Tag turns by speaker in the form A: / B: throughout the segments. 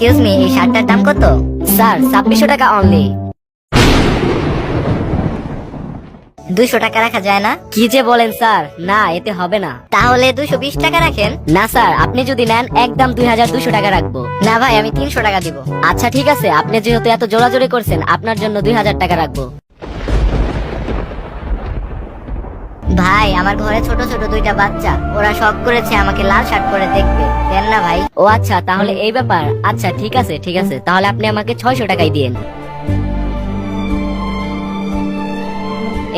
A: Excuse me, এই শার্টটার দাম কত?
B: স্যার 2600 টাকা অনলি।
A: 200 টাকা রাখা যায় না?
B: কি যে বলেন স্যার, না এতে হবে না।
A: তাহলে 220 টাকা রাখেন।
B: না স্যার, আপনি যদি নেন একদম 2200 টাকা রাখবো।
A: না ভাই, আমি 300 টাকা দিব।
B: আচ্ছা ঠিক আছে, আপনি যেহেতু এত জোরাজোরি করছেন, আপনার জন্য 2000 টাকা রাখবো।
A: ভাই, আমার ঘরে ছোট ছোট দুইটা বাচ্চা, ওরা শখ করেছে আমাকে লাল শার্ট পরে দেখবে, দেন না ভাই?
B: ও আচ্ছা, তাহলে এই ব্যাপার। আচ্ছা ঠিক আছে ঠিক আছে, তাহলে আপনি আমাকে 600 টাকাই দিন।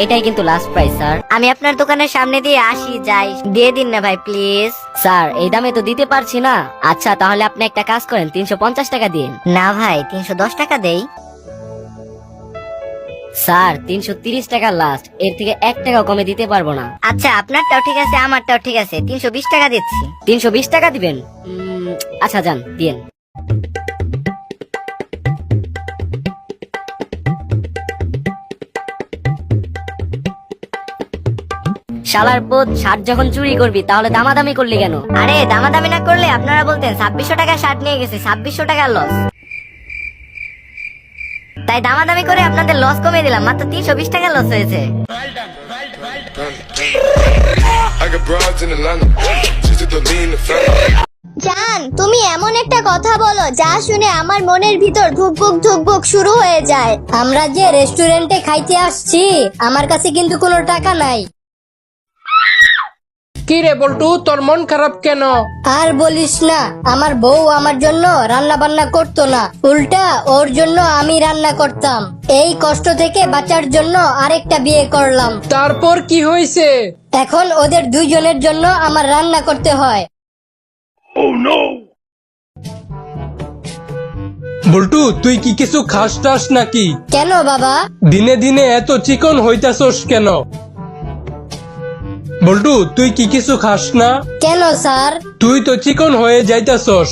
B: এটাই কিন্তু লাস্ট প্রাইস স্যার।
A: আমি আপনার দোকানের সামনে দিয়ে আসি যাই, দিয়ে দিন না ভাই প্লিজ।
B: স্যার এই দামে তো দিতে পারছি না। আচ্ছা তাহলে আপনি একটা কাজ করেন, 350 টাকা দিন।
A: না ভাই, 310 টাকা দেই।
B: স্যার 330 টাকা লাস্ট, এর থেকে 1 টাকাও কমে দিতে পারবো না।
A: আচ্ছা, আপনারটাও ঠিক আছে, আমারটাও ঠিক আছে, 320 টাকা দিচ্ছি।
B: 320 টাকা দিবেন? আচ্ছা যান দিন। শালার পুত, শার্ট যখন চুরি করবি তাহলে দামাদামি করলি কেন?
A: আরে দামাদামি না করলে আপনারা বলতেন 2600 টাকা শার্ট নিয়ে গেছে, 2600 টাকা লস। তাই দামাদামি করে আপনাদের লস কমিয়ে দিলাম, মাত্র 320 টাকা লস হয়েছে।
C: I got broads in Atlanta, just to lean the family.
D: জান, তুমি এমন একটা কথা বলো যা শুনে আমার মনের ভিতর ধুকপুক ধুকপুক শুরু হয়ে যায়।
E: আমরা যে রেস্টুরেন্টে খাইতে আসছি, আমার কাছে কিন্তু কোনো টাকা নাই।
F: কি রে বল্টু, তোর মন খারাপ কেন?
E: আর বলিস না, আমার বউ আমার জন্য রান্না বান্না করতো না, উল্টা ওর জন্য আমি রান্না করতাম। এই কষ্ট থেকে বাঁচার জন্য আরেকটা বিয়ে করলাম।
F: তারপর কি হয়েছে?
E: এখন ওদের দুইজনের জন্য আমার রান্না করতে হয়।
F: বল্টু, তুই কি কিছু খাস টাস নাকি?
E: কেন বাবা?
F: দিনে দিনে এত চিকন হইতাছস কেন? বল্টু, তুই কি কিছু খাস না?
E: কেন স্যার?
F: তুই তো চিকন হয়ে যাইতাছস।